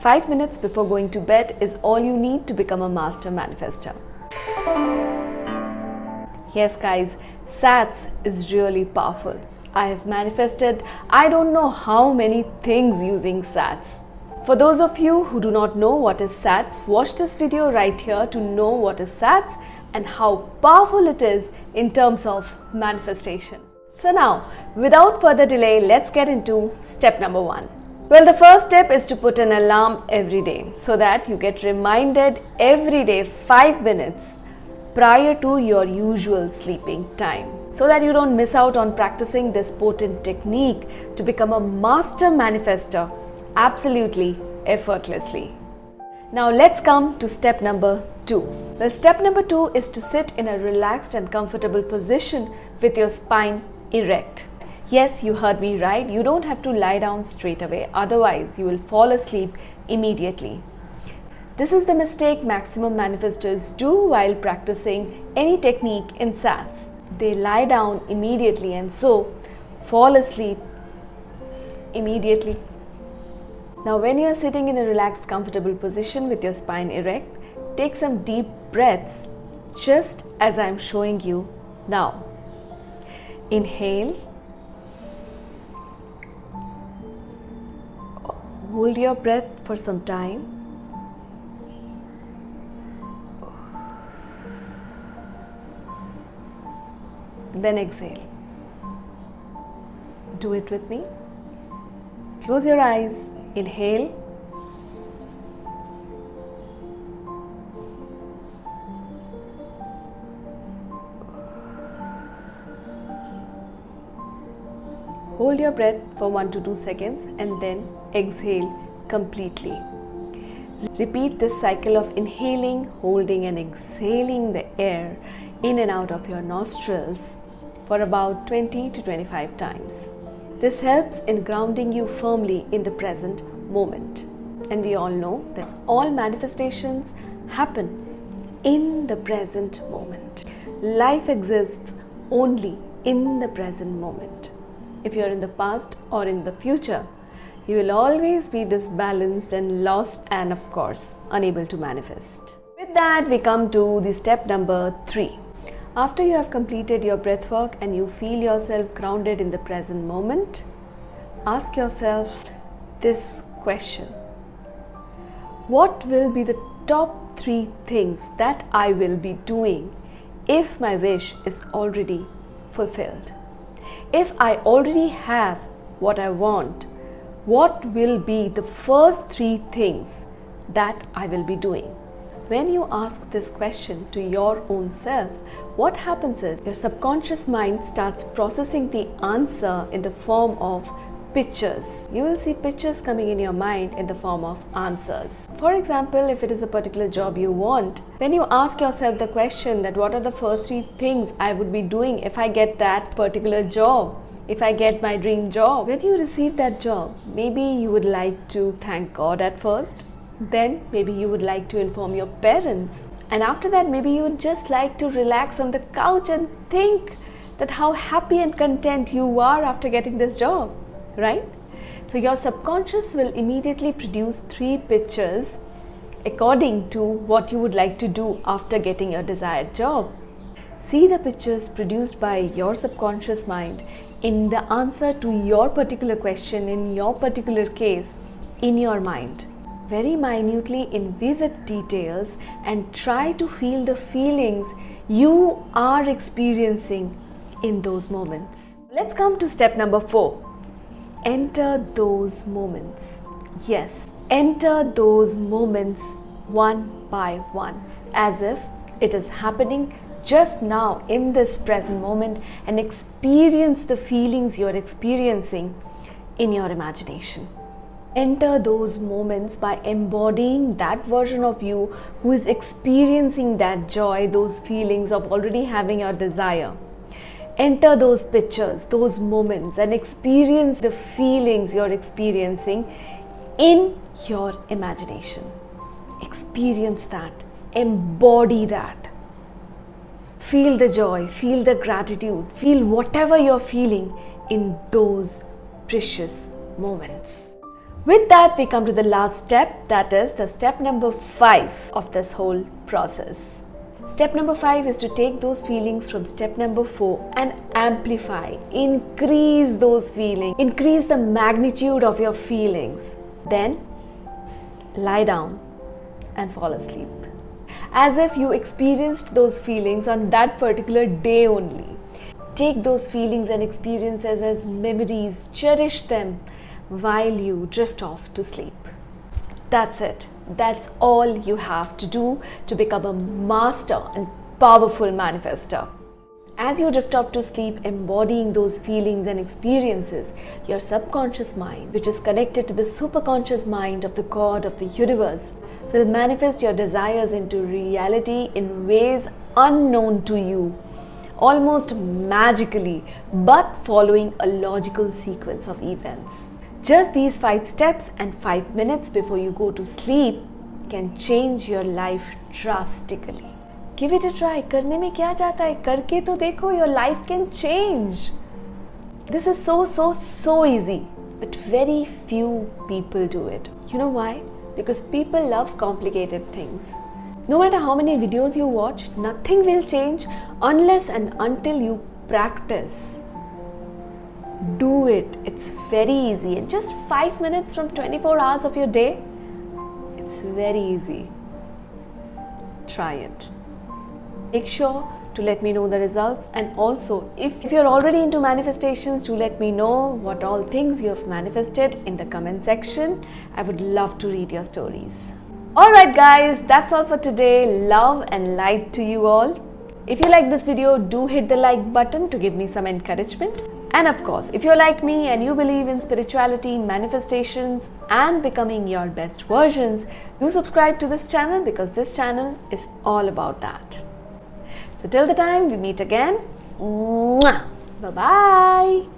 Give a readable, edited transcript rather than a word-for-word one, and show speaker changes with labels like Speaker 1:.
Speaker 1: 5 minutes before going to bed is all you need to become a master manifester. Yes guys, SATS is really powerful. I have manifested I don't know how many things using SATS. For those of you who do not know what is SATS, watch this video right here to know what is SATS and how powerful it is in terms of manifestation. So now, without further delay, let's get into step number 1. Well, the first step is to put an alarm every day so that you get reminded every day 5 minutes prior to your usual sleeping time, so that you don't miss out on practicing this potent technique to become a master manifester absolutely effortlessly. Now let's come to step number 2. Well, step number 2 is to sit in a relaxed and comfortable position with your spine erect. Yes, you heard me right. You don't have to lie down straight away, otherwise you will fall asleep immediately. This is the mistake maximum manifestors do while practicing any technique in SATS. They lie down immediately and so fall asleep immediately. Now when you are sitting in a relaxed, comfortable position with your spine erect, take some deep breaths just as I am showing you now. Inhale. Hold your breath for some time. Then exhale. Do it with me. Close your eyes. Inhale. Hold your breath for 1 to 2 seconds and then exhale completely. Repeat this cycle of inhaling, holding and exhaling the air in and out of your nostrils for about 20 to 25 times. This helps in grounding you firmly in the present moment. And we all know that all manifestations happen in the present moment. Life exists only in the present moment. If you are in the past or in the future, you will always be disbalanced and lost and of course unable to manifest. With that, we come to the step number 3. After you have completed your breath work and you feel yourself grounded in the present moment, ask yourself this question. What will be the top 3 things that I will be doing if my wish is already fulfilled? If I already have what I want, what will be the first 3 things that I will be doing? When you ask this question to your own self, what happens is your subconscious mind starts processing the answer in the form of pictures. You will see pictures coming in your mind in the form of answers. For example, if it is a particular job you want, when you ask yourself the question that what are the first 3 things I would be doing if I get that particular job, if I get my dream job, when you receive that job, maybe you would like to thank God at first. Then maybe you would like to inform your parents. And after that, maybe you would just like to relax on the couch and think that how happy and content you are after getting this job, right? So your subconscious will immediately produce 3 pictures according to what you would like to do after getting your desired job. See the pictures produced by your subconscious mind in the answer to your particular question, in your particular case, in your mind, very minutely in vivid details, and try to feel the feelings you are experiencing in those moments. Let's come to step number 4. Enter those moments. Yes, enter those moments one by one, as if it is happening just now in this present moment, and experience the feelings you're experiencing in your imagination. Enter those moments by embodying that version of you who is experiencing that joy, those feelings of already having your desire. Enter those pictures, those moments, and experience the feelings you're experiencing in your imagination. Experience that, embody that. Feel the joy, feel the gratitude, feel whatever you're feeling in those precious moments. With that, we come to the last step, that is the step number 5 of this whole process. Step number 5 is to take those feelings from step number 4 and amplify, increase those feelings, increase the magnitude of your feelings. Then lie down and fall asleep, as if you experienced those feelings on that particular day only. Take those feelings and experiences as memories, cherish them while you drift off to sleep. That's it. That's all you have to do to become a master and powerful manifester. As you drift off to sleep, embodying those feelings and experiences, your subconscious mind, which is connected to the superconscious mind of the God of the universe, will manifest your desires into reality in ways unknown to you, almost magically, but following a logical sequence of events. Just these 5 steps and 5 minutes before you go to sleep can change your life drastically. Give it a try. करने में क्या जाता है? करके तो देखो. Your life can change. This is so easy, but very few people do it. You know why? Because people love complicated things. No matter how many videos you watch, nothing will change unless and until you practice. Do it. It's very easy. In just 5 minutes from 24 hours of your day, it's very easy. Try it. Make sure to let me know the results, and also if you're already into manifestations, to let me know what all things you have manifested in the comment section. I would love to read your stories. Alright guys, that's all for today. Love and light to you all. If you like this video, do hit the like button to give me some encouragement. And of course, if you're like me and you believe in spirituality, manifestations and becoming your best versions, do subscribe to this channel, because this channel is all about that. So till the time we meet again, bye bye.